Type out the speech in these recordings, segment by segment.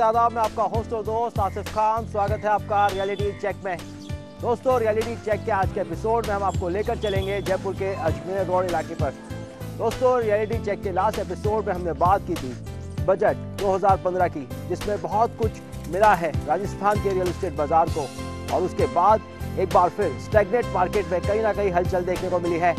आदाब, मैं आपका होस्ट और दोस्त आसिफ खान। स्वागत है आपका रियलिटी चेक में। दोस्तों, रियलिटी चेक के आज के एपिसोड में हम आपको लेकर चलेंगे जयपुर के अजमेर रोड इलाके पर। दोस्तों, रियलिटी चेक के लास्ट एपिसोड में हमने बात की थी बजट 2015 की, जिसमें बहुत कुछ मिला है राजस्थान के रियल एस्टेट बाजार को, और उसके बाद एक बार फिर स्टैग्नेट मार्केट में कहीं ना कहीं हलचल देखने को मिली है।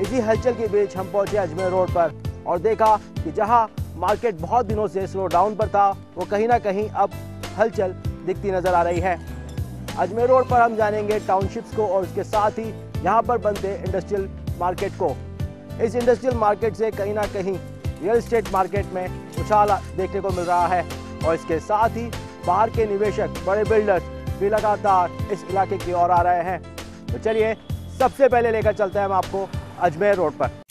इसी हलचल के बीच हम पहुंचे अजमेर रोड पर और देखा कि जहां मार्केट बहुत दिनों से स्लो डाउन पर था, वो कहीं ना कहीं अब हलचल दिखती नजर आ रही है। अजमेर रोड पर हम जानेंगे टाउनशिप्स को और उसके साथ ही यहाँ पर बनते इंडस्ट्रियल मार्केट को। इस इंडस्ट्रियल मार्केट से कहीं ना कहीं रियल एस्टेट मार्केट में उछाल देखने को मिल रहा है, और इसके साथ ही बाहर के निवेशक, बड़े बिल्डर्स भी लगातार इस इलाके की ओर आ रहे हैं। तो चलिए सबसे पहले लेकर चलते हैं हम आपको अजमेर रोड पर।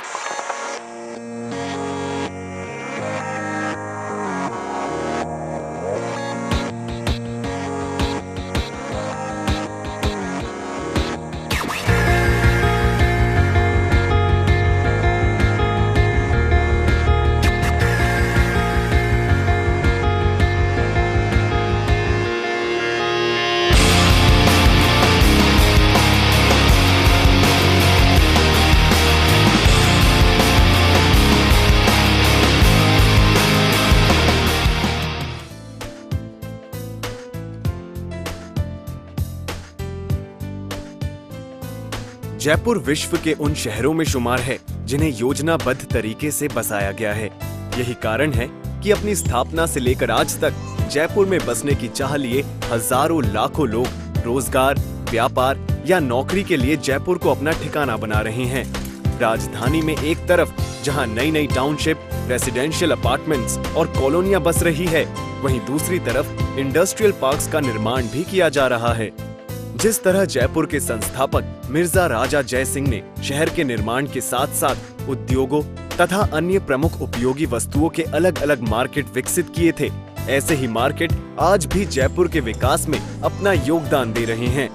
जयपुर विश्व के उन शहरों में शुमार है जिन्हें योजनाबद्ध तरीके से बसाया गया है। यही कारण है कि अपनी स्थापना से लेकर आज तक जयपुर में बसने की चाह लिए हजारों लाखों लोग रोजगार, व्यापार या नौकरी के लिए जयपुर को अपना ठिकाना बना रहे हैं। राजधानी में एक तरफ जहां नई नई टाउनशिप, रेसिडेंशियल अपार्टमेंट्स और कॉलोनियां बस रही है, वहीं दूसरी तरफ इंडस्ट्रियल पार्क्स का निर्माण भी किया जा रहा है। जिस तरह जयपुर के संस्थापक मिर्जा राजा जय सिंह ने शहर के निर्माण के साथ साथ उद्योगों तथा अन्य प्रमुख उपयोगी वस्तुओं के अलग अलग मार्केट विकसित किए थे, ऐसे ही मार्केट आज भी जयपुर के विकास में अपना योगदान दे रहे हैं।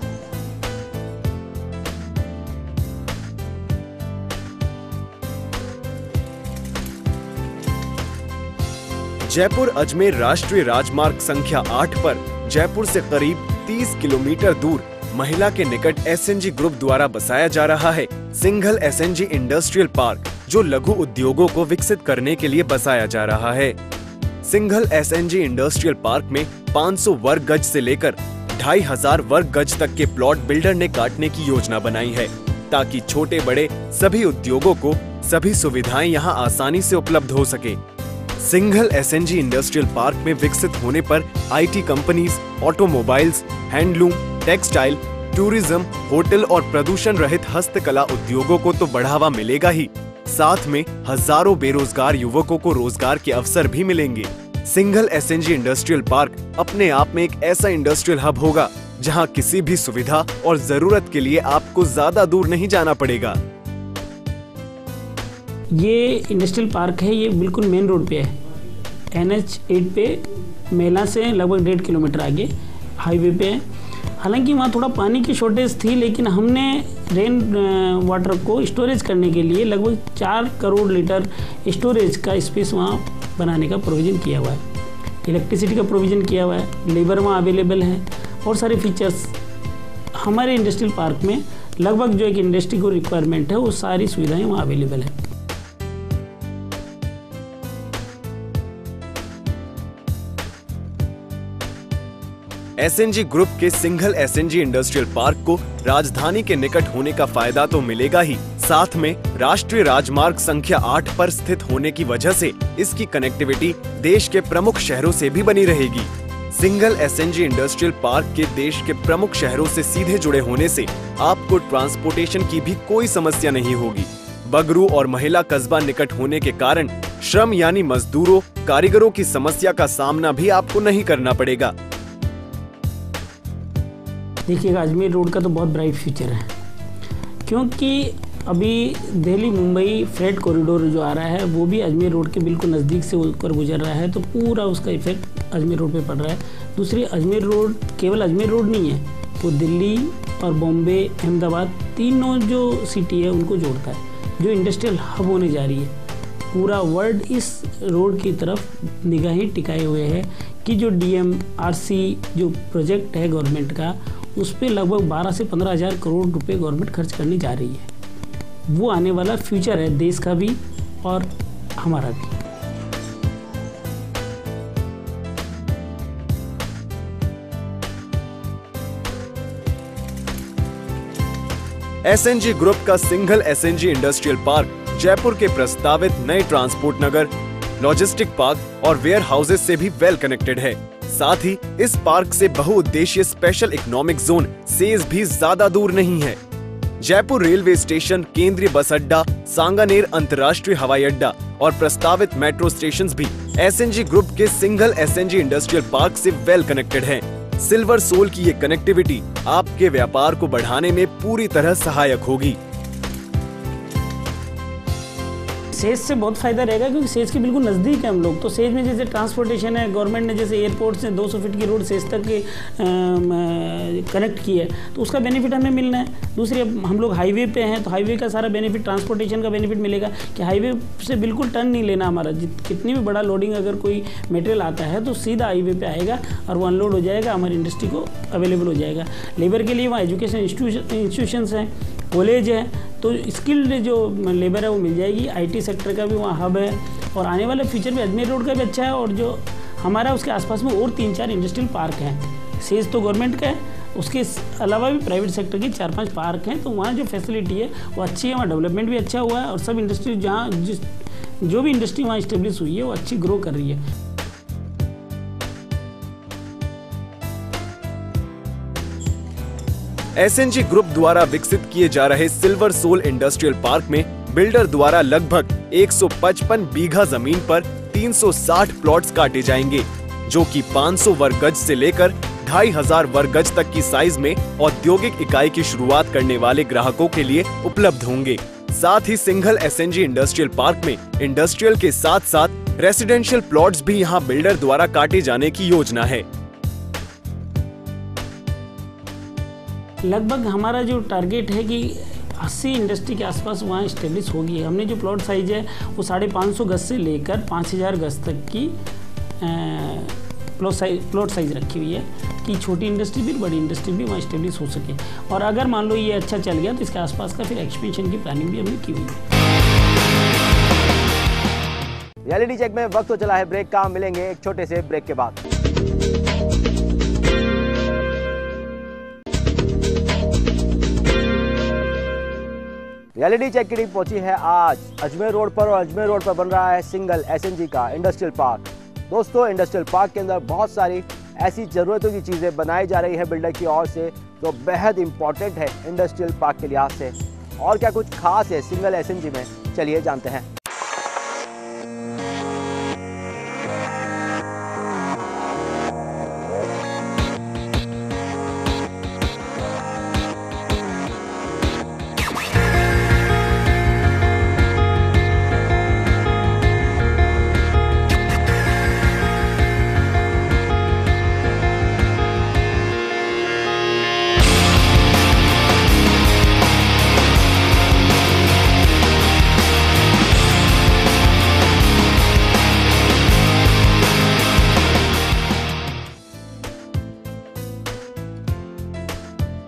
जयपुर अजमेर राष्ट्रीय राजमार्ग संख्या 8 पर जयपुर से करीब 30 किलोमीटर दूर महिला के निकट एसएनजी ग्रुप द्वारा बसाया जा रहा है सिंघल एसएनजी इंडस्ट्रियल पार्क, जो लघु उद्योगों को विकसित करने के लिए बसाया जा रहा है। सिंघल एसएनजी इंडस्ट्रियल पार्क में 500 वर्ग गज से लेकर 2500 वर्ग गज तक के प्लॉट बिल्डर ने काटने की योजना बनाई है, ताकि छोटे बड़े सभी उद्योगों को सभी सुविधाएं यहां आसानी से उपलब्ध हो सके। सिंघल एसएनजी इंडस्ट्रियल पार्क में विकसित होने पर IT companies, automobiles, handloom, textile, tourism, hotel और प्रदूषण रहित हस्तकला उद्योगों को तो बढ़ावा मिलेगा ही, साथ में हजारों बेरोजगार युवकों को रोजगार के अवसर भी मिलेंगे। सिंघल एसएनजी इंडस्ट्रियल पार्क अपने आप में एक ऐसा इंडस्ट्रियल हब होगा जहां किसी भी सुविधा और जरूरत के लिए आपको ज्यादा दूर नहीं जाना पड़ेगा। ये इंडस्ट्रियल पार्क है, ये बिल्कुल मेन रोड पे है, NH8 पे, मेला से लगभग 1.5 किलोमीटर आगे हाईवे पे है। हालांकि वहाँ थोड़ा पानी की शॉर्टेज थी, लेकिन हमने रेन वाटर को स्टोरेज करने के लिए लगभग 4 करोड़ लीटर स्टोरेज का स्पेस वहाँ बनाने का प्रोविज़न किया हुआ है। इलेक्ट्रिसिटी का प्रोविज़न किया हुआ है, लेबर वहाँ अवेलेबल है, और सारे फीचर्स हमारे इंडस्ट्रियल पार्क में लगभग जो एक इंडस्ट्री को रिक्वायरमेंट है, वो सारी सुविधाएँ वहाँ अवेलेबल है। एसएनजी ग्रुप के सिंघल एसएनजी इंडस्ट्रियल पार्क को राजधानी के निकट होने का फायदा तो मिलेगा ही, साथ में राष्ट्रीय राजमार्ग संख्या 8 पर स्थित होने की वजह से इसकी कनेक्टिविटी देश के प्रमुख शहरों से भी बनी रहेगी। सिंघल एसएनजी इंडस्ट्रियल पार्क के देश के प्रमुख शहरों से सीधे जुड़े होने से आपको ट्रांसपोर्टेशन की भी कोई समस्या नहीं होगी। बगरू और महिला कस्बा निकट होने के कारण श्रम यानी मजदूरों, कारीगरों की समस्या का सामना भी आपको नहीं करना पड़ेगा। देखिएगा, अजमेर रोड का तो बहुत ब्राइट फ्यूचर है, क्योंकि अभी दिल्ली मुंबई फ्रेट कॉरिडोर जो आ रहा है, वो भी अजमेर रोड के बिल्कुल नज़दीक से ऊपर गुजर रहा है, तो पूरा उसका इफेक्ट अजमेर रोड पे पड़ रहा है। दूसरी, अजमेर रोड केवल अजमेर रोड नहीं है, वो दिल्ली और बॉम्बे, अहमदाबाद, तीनों जो सिटी है उनको जोड़ता है, जो इंडस्ट्रियल हब होने जा रही है। पूरा वर्ल्ड इस रोड की तरफ निगाहें टिकाए हुए है बाकी जो DMRC जो प्रोजेक्ट है गवर्नमेंट का, उस पर लगभग 12 से 15 हज़ार करोड़ रुपए गवर्नमेंट खर्च करने जा रही है। वो आने वाला फ्यूचर है देश का भी और हमारा भी। SNG ग्रुप का Singhal SNG industrial park Jaipur के प्रस्तावित नए ट्रांसपोर्ट नगर, लॉजिस्टिक पार्क और वेयर हाउसेज से भी वेल कनेक्टेड है। साथ ही इस पार्क से बहुउद्देशीय स्पेशल इकोनॉमिक जोन सेज भी ज्यादा दूर नहीं है। जयपुर रेलवे स्टेशन, केंद्रीय बस अड्डा, सांगानेर अंतर्राष्ट्रीय हवाई अड्डा और प्रस्तावित मेट्रो स्टेशंस भी SNG ग्रुप के सिंघल SNG इंडस्ट्रियल पार्क से वेल कनेक्टेड हैं। सिल्वर सोल की ये कनेक्टिविटी आपके व्यापार को बढ़ाने में पूरी तरह सहायक होगी। सेज से बहुत फायदा रहेगा क्योंकि सेज के बिल्कुल नज़दीक है हम लोग। तो सेज में जैसे ट्रांसपोर्टेशन है, गवर्नमेंट ने जैसे एयरपोर्ट से 200 फीट की रोड सेज तक कनेक्ट की है, तो उसका बेनिफिट हमें मिलना है। दूसरी, अब हम लोग हाईवे पे हैं तो हाईवे का सारा बेनिफिट, ट्रांसपोर्टेशन का बेनिफिट मिलेगा कि हाईवे से बिल्कुल टर्न नहीं लेना हमारा। कितनी भी बड़ा लोडिंग अगर कोई मटेरियल आता है तो सीधा हाईवे पे आएगा और वो अनलोड हो जाएगा, हमारी इंडस्ट्री को अवेलेबल हो जाएगा। लेबर के लिए वहाँ एजुकेशन इंस्टीट्यूशंस हैं, कॉलेज है, तो स्किल्ड जो लेबर है वो मिल जाएगी। IT सेक्टर का भी वहाँ हब है और आने वाले फ्यूचर में अजमेर रोड का भी अच्छा है। और जो हमारा उसके आसपास में और 3-4 इंडस्ट्रियल पार्क हैं। सेज तो गवर्नमेंट का है, उसके अलावा भी प्राइवेट सेक्टर के 4-5 पार्क हैं, तो वहाँ जो फैसिलिटी है वो अच्छी है, वहाँ डेवलपमेंट भी अच्छा हुआ है और सब इंडस्ट्री जहाँ जो भी इंडस्ट्री वहाँ इस्टेब्लिश हुई है वो अच्छी ग्रो कर रही है। SNG ग्रुप द्वारा विकसित किए जा रहे सिल्वर सोल इंडस्ट्रियल पार्क में बिल्डर द्वारा लगभग 155 बीघा जमीन पर 360 प्लॉट्स काटे जाएंगे, जो कि 500 वर्ग गज से लेकर 2500 वर्ग गज तक की साइज में औद्योगिक इकाई की शुरुआत करने वाले ग्राहकों के लिए उपलब्ध होंगे। साथ ही सिंघल SNG इंडस्ट्रियल पार्क में इंडस्ट्रियल के साथ साथ रेसिडेंशियल प्लॉट्स भी यहां बिल्डर द्वारा काटे जाने की योजना है। लगभग हमारा जो टारगेट है कि 80 इंडस्ट्री के आसपास वहाँ इस्टेब्लिश होगी। हमने जो प्लॉट साइज है वो 550 गज से लेकर 5000 गज तक की प्लॉट साइज रखी हुई है कि छोटी इंडस्ट्री भी बड़ी इंडस्ट्री भी वहाँ इस्टेब्लिश हो सके। और अगर मान लो ये अच्छा चल गया तो इसके आसपास का फिर एक्सपेंशन की प्लानिंग भी हमने की हुई है। रियलिटी चेक में वक्त तो चला है ब्रेक का, मिलेंगे एक छोटे से ब्रेक के बाद। रियलिटी चेक की टीम पहुंची है आज अजमेर रोड पर और अजमेर रोड पर बन रहा है सिंघल SNG का इंडस्ट्रियल पार्क। दोस्तों, इंडस्ट्रियल पार्क के अंदर बहुत सारी ऐसी ज़रूरतों की चीज़ें बनाई जा रही है बिल्डर की ओर से, जो बेहद इंपॉर्टेंट है इंडस्ट्रियल पार्क के लिहाज से। और क्या कुछ खास है सिंघल SNG में, चलिए जानते हैं।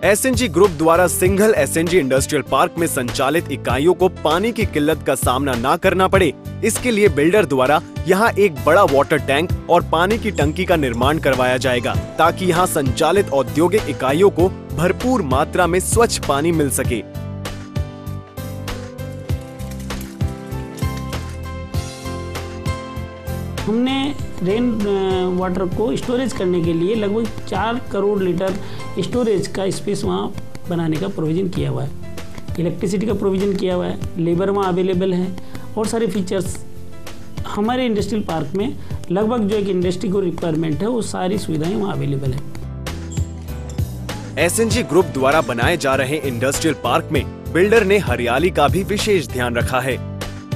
SNG ग्रुप द्वारा सिंघल SNG इंडस्ट्रियल पार्क में संचालित इकाइयों को पानी की किल्लत का सामना न करना पड़े, इसके लिए बिल्डर द्वारा यहां एक बड़ा वाटर टैंक और पानी की टंकी का निर्माण करवाया जाएगा, ताकि यहां संचालित औद्योगिक इकाइयों को भरपूर मात्रा में स्वच्छ पानी मिल सके। हमने रेन वाटर को स्टोरेज करने के लिए लगभग 4 करोड़ लीटर स्टोरेज का स्पेस वहाँ बनाने का प्रोविज़न किया हुआ है। इलेक्ट्रिसिटी का प्रोविज़न किया हुआ है, लेबर वहाँ अवेलेबल है और सारे फीचर्स हमारे इंडस्ट्रियल पार्क में लगभग जो एक इंडस्ट्री को रिक्वायरमेंट है वो सारी सुविधाएं वहाँ अवेलेबल है। SNG ग्रुप द्वारा बनाए जा रहे इंडस्ट्रियल पार्क में बिल्डर ने हरियाली का भी विशेष ध्यान रखा है।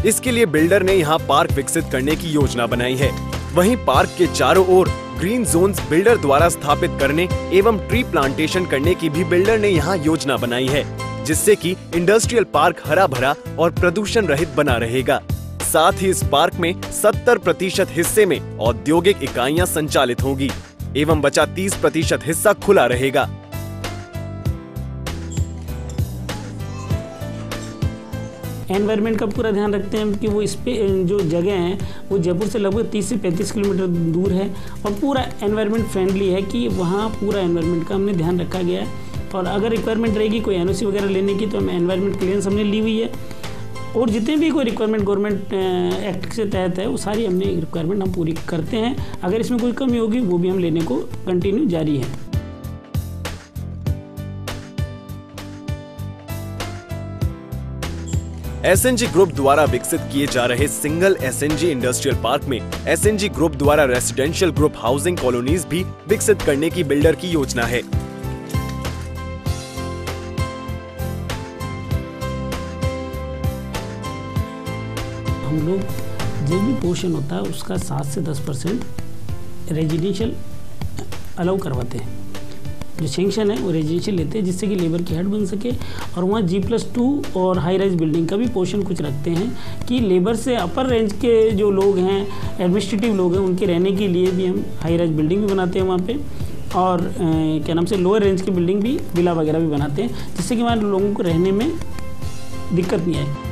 इसके लिए बिल्डर ने यहाँ पार्क विकसित करने की योजना बनाई है। वहीं पार्क के चारों ओर ग्रीन जोन्स बिल्डर द्वारा स्थापित करने एवं ट्री प्लांटेशन करने की भी बिल्डर ने यहाँ योजना बनाई है, जिससे कि इंडस्ट्रियल पार्क हरा भरा और प्रदूषण रहित बना रहेगा। साथ ही इस पार्क में 70% हिस्से में औद्योगिक इकाइयां संचालित होंगी एवं बचा 30% हिस्सा खुला रहेगा। एनवायरनमेंट का पूरा ध्यान रखते हैं कि वो इस पे जो जगह है वो जयपुर से लगभग 30 से 35 किलोमीटर दूर है और पूरा एनवायरनमेंट फ्रेंडली है कि वहाँ पूरा एनवायरनमेंट का हमने ध्यान रखा गया है। और अगर रिक्वायरमेंट रहेगी कोई एनओसी वगैरह लेने की तो हम एनवायरनमेंट क्लियरेंस हमने ली हुई है और जितने भी कोई रिक्वायरमेंट गवर्नमेंट एक्ट से तहत है वो सारी हमने रिक्वायरमेंट हम पूरी करते हैं। अगर इसमें कोई कमी होगी वो भी हम लेने को कंटिन्यू जारी है। एसएनजी ग्रुप द्वारा विकसित किए जा रहे सिंगल एसएनजी इंडस्ट्रियल पार्क में एसएनजी ग्रुप द्वारा रेसिडेंशियल ग्रुप हाउसिंग कॉलोनीज भी विकसित करने की बिल्डर की योजना है। हम लोग जो भी पोर्शन होता है उसका 7 से 10% रेजिडेंशियल अलाउ करवाते हैं। जो सेंक्शन है वो रेजिडेंशियल लेते हैं जिससे कि लेबर की हट बन सके और वहाँ G+2 और हाई राइज बिल्डिंग का भी पोर्शन कुछ रखते हैं कि लेबर से अपर रेंज के जो लोग हैं एडमिनिस्ट्रेटिव लोग हैं उनके रहने के लिए भी हम हाई राइज बिल्डिंग भी बनाते हैं वहाँ पे और क्या नाम से लोअर रेंज की बिल्डिंग भी विला वगैरह भी बनाते हैं जिससे कि वहाँ लोगों को रहने में दिक्कत नहीं आए।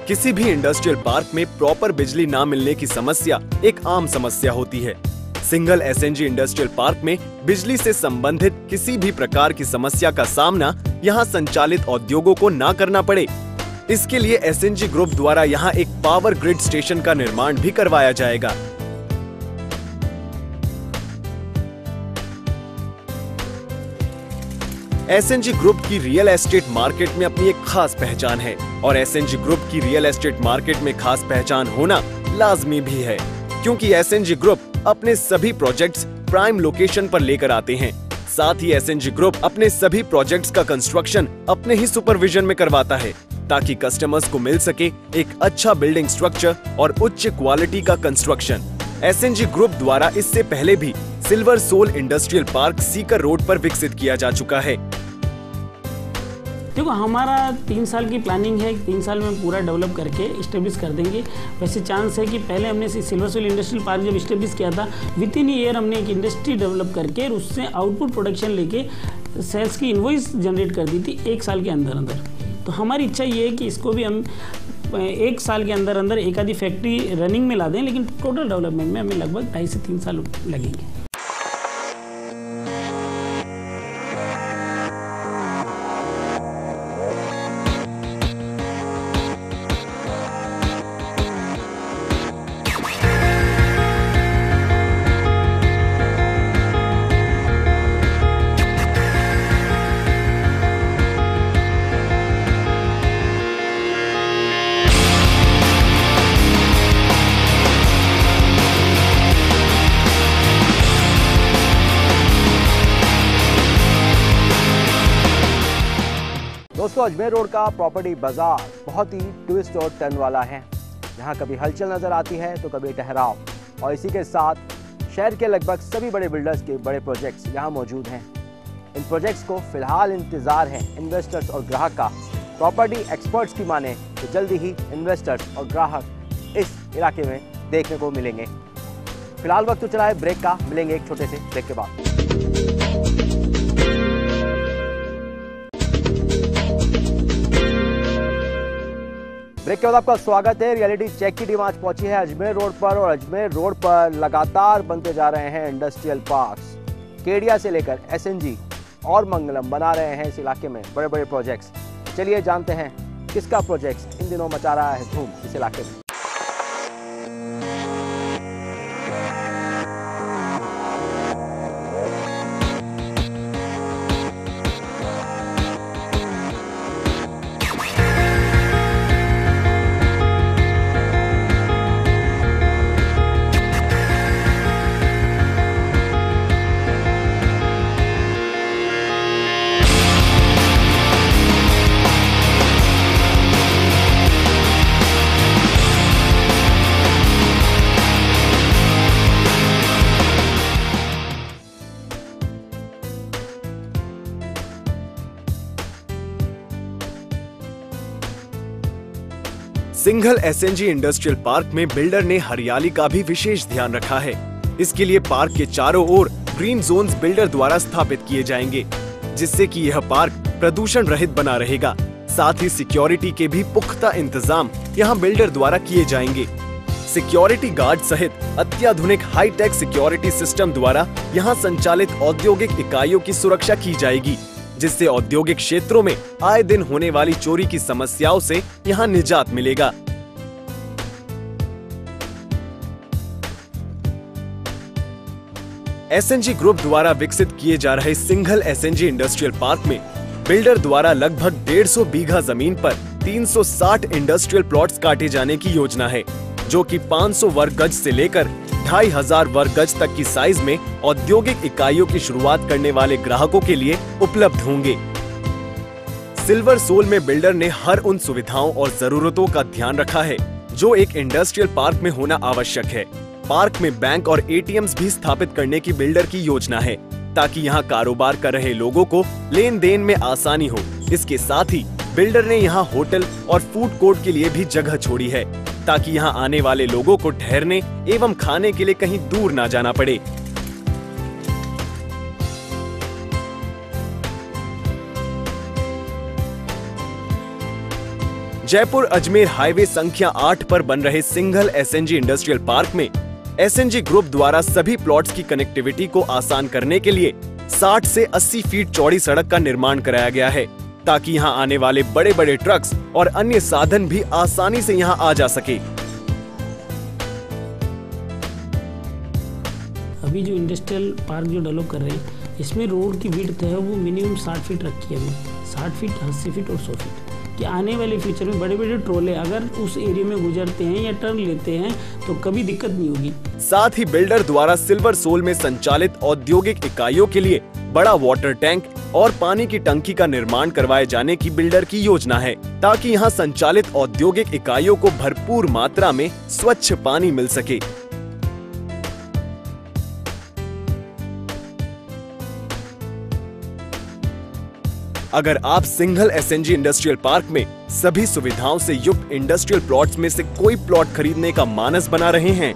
किसी भी इंडस्ट्रियल पार्क में प्रॉपर बिजली ना मिलने की समस्या एक आम समस्या होती है। सिंगल एसएनजी इंडस्ट्रियल पार्क में बिजली से संबंधित किसी भी प्रकार की समस्या का सामना यहां संचालित उद्योगों को ना करना पड़े, इसके लिए एसएनजी ग्रुप द्वारा यहां एक पावर ग्रिड स्टेशन का निर्माण भी करवाया जाएगा। एसएनजी ग्रुप की रियल एस्टेट मार्केट में अपनी एक खास पहचान है और एसएनजी ग्रुप की रियल एस्टेट मार्केट में खास पहचान होना लाजमी भी है क्योंकि एसएनजी ग्रुप अपने सभी प्रोजेक्ट्स प्राइम लोकेशन पर लेकर आते हैं। साथ ही एसएनजी ग्रुप अपने सभी प्रोजेक्ट्स का कंस्ट्रक्शन अपने ही सुपरविजन में करवाता है ताकि कस्टमर्स को मिल सके एक अच्छा बिल्डिंग स्ट्रक्चर और उच्च क्वालिटी का कंस्ट्रक्शन। एसएनजी ग्रुप द्वारा इससे पहले भी silver soul industrial park Sikar road पर विकसित किया जा चुका है। देखो हमारा 3 साल की प्लानिंग है, 3 साल में पूरा डेवलप करके इस्टेब्लिश कर देंगे। वैसे चांस है कि पहले हमने सिल्वर सोल इंडस्ट्रियल पार्क जब इस्टेब्लिश किया था विद इन ईयर हमने एक इंडस्ट्री डेवलप करके उससे आउटपुट प्रोडक्शन लेके सेल्स की इनवॉइस जनरेट कर दी थी 1 साल के अंदर अंदर। तो हमारी इच्छा ये है कि इसको भी हम 1 साल के अंदर अंदर एक आधी फैक्ट्री रनिंग में ला दें, लेकिन टोटल डेवलपमेंट में हमें लगभग 2.5 से 3 साल लगेंगे। दोस्तों अजमेर रोड का प्रॉपर्टी बाजार बहुत ही ट्विस्ट और टर्न वाला है। यहाँ कभी हलचल नजर आती है तो कभी ठहराव, और इसी के साथ शहर के लगभग सभी बड़े बिल्डर्स के बड़े प्रोजेक्ट्स यहाँ मौजूद हैं। इन प्रोजेक्ट्स को फिलहाल इंतजार है इन्वेस्टर्स और ग्राहक का। प्रॉपर्टी एक्सपर्ट्स की माने तो जल्दी ही इन्वेस्टर्स और ग्राहक इस इलाके में देखने को मिलेंगे। फिलहाल वक्त तो चला है ब्रेक का, मिलेंगे एक छोटे से ब्रेक के बाद। ब्रेक के बाद आपका स्वागत है। रियलिटी चेक की टीम आज पहुंची है अजमेर रोड पर और अजमेर रोड पर लगातार बनते जा रहे हैं इंडस्ट्रियल पार्क्स। केडिया से लेकर एसएनजी और मंगलम बना रहे हैं इस इलाके में बड़े बड़े प्रोजेक्ट्स। चलिए जानते हैं किसका प्रोजेक्ट इन दिनों मचा रहा है धूम इस इलाके में। सिंघल एसएनजी इंडस्ट्रियल पार्क में बिल्डर ने हरियाली का भी विशेष ध्यान रखा है। इसके लिए पार्क के चारों ओर ग्रीन जोन्स बिल्डर द्वारा स्थापित किए जाएंगे, जिससे कि यह पार्क प्रदूषण रहित बना रहेगा। साथ ही सिक्योरिटी के भी पुख्ता इंतजाम यहाँ बिल्डर द्वारा किए जाएंगे। सिक्योरिटी गार्ड सहित अत्याधुनिक हाईटेक सिक्योरिटी सिस्टम द्वारा यहाँ संचालित औद्योगिक इकाइयों की सुरक्षा की जाएगी, जिससे औद्योगिक क्षेत्रों में आए दिन होने वाली चोरी की समस्याओं से यहाँ निजात मिलेगा। एसएनजी ग्रुप द्वारा विकसित किए जा रहे सिंघल एसएनजी इंडस्ट्रियल पार्क में बिल्डर द्वारा लगभग 150 बीघा जमीन पर 360 इंडस्ट्रियल प्लॉट्स काटे जाने की योजना है, जो कि 500 वर्ग गज से लेकर 2500 वर्ग गज तक की साइज में औद्योगिक इकाइयों की शुरुआत करने वाले ग्राहकों के लिए उपलब्ध होंगे। सिल्वर सोल में बिल्डर ने हर उन सुविधाओं और जरूरतों का ध्यान रखा है जो एक इंडस्ट्रियल पार्क में होना आवश्यक है। पार्क में बैंक और एटीएम्स भी स्थापित करने की बिल्डर की योजना है, ताकि यहाँ कारोबार कर रहे लोगों को लेन देन में आसानी हो। इसके साथ ही बिल्डर ने यहाँ होटल और फूड कोर्ट के लिए भी जगह छोड़ी है, ताकि यहाँ आने वाले लोगों को ठहरने एवं खाने के लिए कहीं दूर ना जाना पड़े। जयपुर अजमेर हाईवे संख्या 8 पर बन रहे सिंघल एसएनजी इंडस्ट्रियल पार्क में एसएनजी ग्रुप द्वारा सभी प्लॉट्स की कनेक्टिविटी को आसान करने के लिए 60 से 80 फीट चौड़ी सड़क का निर्माण कराया गया है, ताकि यहाँ आने वाले बड़े बड़े ट्रक्स और अन्य साधन भी आसानी से यहाँ आ जा सके। अभी जो इंडस्ट्रियल पार्क जो डेवलप कर रहे हैं, इसमें रोड की विड्थ है वो मिनिमम 60 फीट रखी है अभी, 60 फीट, 80 फीट और 100 फीट, कि आने वाले फ्यूचर में बड़े बड़े ट्रोले अगर उस एरिया में गुजरते हैं या टर्न लेते हैं तो कभी दिक्कत नहीं होगी। साथ ही बिल्डर द्वारा सिल्वर सोल में संचालित औद्योगिक इकाइयों के लिए बड़ा वाटर टैंक और पानी की टंकी का निर्माण करवाए जाने की बिल्डर की योजना है, ताकि यहाँ संचालित औद्योगिक इकाइयों को भरपूर मात्रा में स्वच्छ पानी मिल सके। अगर आप सिंघल एसएनजी इंडस्ट्रियल पार्क में सभी सुविधाओं से युक्त इंडस्ट्रियल प्लॉट्स में से कोई प्लॉट खरीदने का मानस बना रहे हैं,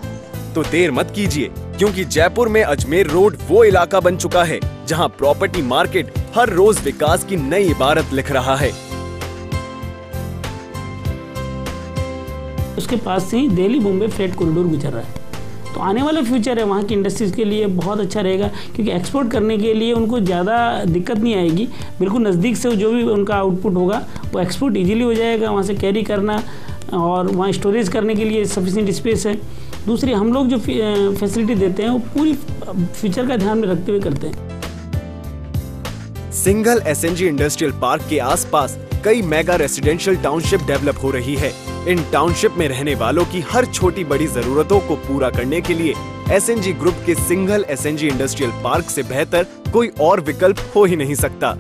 तो देर मत कीजिए, क्योंकि जयपुर में अजमेर रोड वो इलाका बन चुका है जहां प्रॉपर्टी मार्केट हर रोज विकास की नई इबारत लिख रहा है। उसके पास से ही दिल्ली मुंबई फ्रेट कॉरिडोर गुजर रहा है, तो आने वाला फ्यूचर है वहाँ की इंडस्ट्रीज के लिए बहुत अच्छा रहेगा, क्योंकि एक्सपोर्ट करने के लिए उनको ज़्यादा दिक्कत नहीं आएगी। बिल्कुल नज़दीक से जो भी उनका आउटपुट होगा वो एक्सपोर्ट इजीली हो जाएगा, वहाँ से कैरी करना और वहाँ स्टोरेज करने के लिए सफिशिएंट स्पेस है। दूसरी, हम लोग जो फैसिलिटी देते हैं वो पूरी फ्यूचर का ध्यान में रखते हुए करते हैं। सिंघल एसएनजी इंडस्ट्रियल पार्क के आसपास कई मेगा रेसिडेंशियल टाउनशिप डेवलप हो रही है। इन टाउनशिप में रहने वालों की हर छोटी बड़ी जरूरतों को पूरा करने के लिए एसएनजी ग्रुप के सिंघल एसएनजी इंडस्ट्रियल पार्क से बेहतर कोई और विकल्प हो ही नहीं सकता।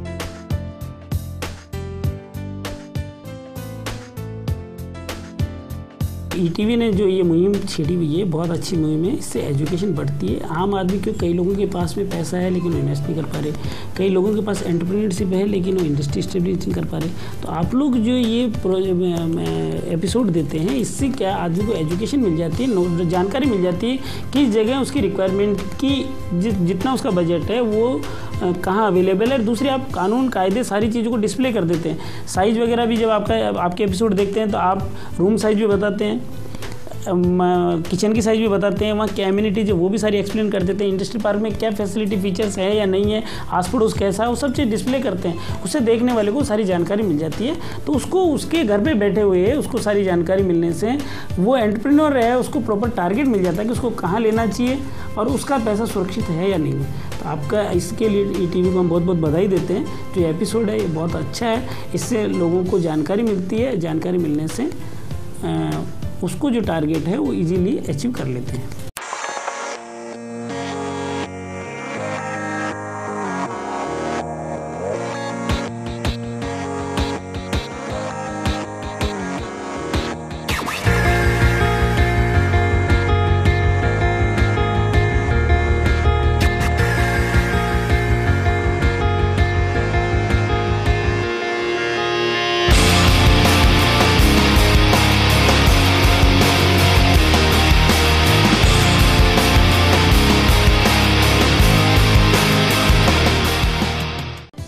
ईटीवी ने जो ये मुहिम छेड़ी हुई है बहुत अच्छी मुहिम है, इससे एजुकेशन बढ़ती है। आम आदमी के कई लोगों के पास में पैसा है लेकिन वो इन्वेस्ट नहीं कर पा रहे, कई लोगों के पास एंटरप्रेन्योरशिप है लेकिन वो इंडस्ट्री स्टेब्लिश नहीं कर पा रहे। तो आप लोग जो ये एपिसोड देते हैं, इससे क्या आदमी को एजुकेशन मिल जाती है, जानकारी मिल जाती है किस जगह उसकी रिक्वायरमेंट की जितना उसका बजट है वो कहाँ अवेलेबल है। दूसरी, आप कानून कायदे सारी चीज़ों को डिस्प्ले कर देते हैं। साइज़ वगैरह भी जब आपके एपिसोड देखते हैं तो आप रूम साइज़ भी बताते हैं, किचन की साइज़ भी बताते हैं, वहाँ क्या एमिनिटीज है वो भी सारी एक्सप्लेन कर देते हैं। इंडस्ट्री पार्क में क्या फैसिलिटी फीचर्स है या नहीं है, आस पड़ोस कैसा है, वो सब चीज़ डिस्प्ले करते हैं। उससे देखने वाले को सारी जानकारी मिल जाती है, तो उसको उसके घर पे बैठे हुए उसको सारी जानकारी मिलने से वो एंटरप्रेन्योर है, उसको प्रॉपर टारगेट मिल जाता है कि उसको कहाँ लेना चाहिए और उसका पैसा सुरक्षित है या नहीं है। तो आपका इसके लिए ईटीवी को हम बहुत बहुत बधाई देते हैं। जो एपिसोड है ये बहुत अच्छा है, इससे लोगों को जानकारी मिलती है, जानकारी मिलने से उसको जो टारगेट है वो इजीली अचीव कर लेते हैं।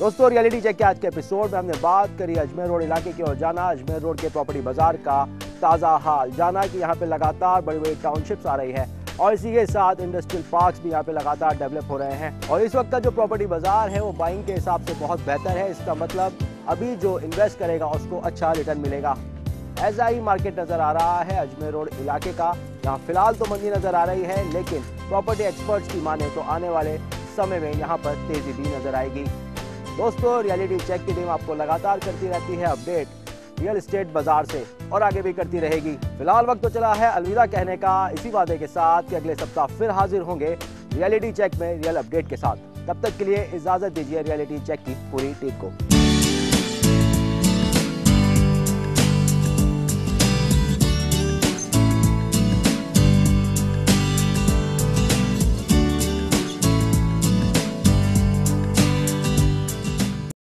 दोस्तों रियलिटी चेक के आज के एपिसोड में हमने बात करी अजमेर रोड इलाके की और जाना अजमेर रोड के प्रॉपर्टी बाजार का ताज़ा हाल, जाना कि यहाँ पे लगातार बड़ी बड़ी टाउनशिप्स आ रही है और इसी के साथ इंडस्ट्रियल पार्क्स भी यहाँ पे लगातार डेवलप हो रहे हैं और इस वक्त का जो प्रॉपर्टी बाजार है वो बाइंग के हिसाब से बहुत बेहतर है। इसका मतलब अभी जो इन्वेस्ट करेगा उसको अच्छा रिटर्न मिलेगा। ऐसा ही मार्केट नजर आ रहा है अजमेर रोड इलाके का। यहाँ फिलहाल तो मंदी नजर आ रही है, लेकिन प्रॉपर्टी एक्सपर्ट्स की माने तो आने वाले समय में यहाँ पर तेजी भी नजर आएगी। दोस्तों रियलिटी चेक की टीम आपको लगातार करती रहती है अपडेट रियल एस्टेट बाजार से और आगे भी करती रहेगी। फिलहाल वक्त तो चला है अलविदा कहने का, इसी वादे के साथ कि अगले सप्ताह फिर हाजिर होंगे रियलिटी चेक में रियल अपडेट के साथ। तब तक के लिए इजाजत दीजिए रियलिटी चेक की पूरी टीम को।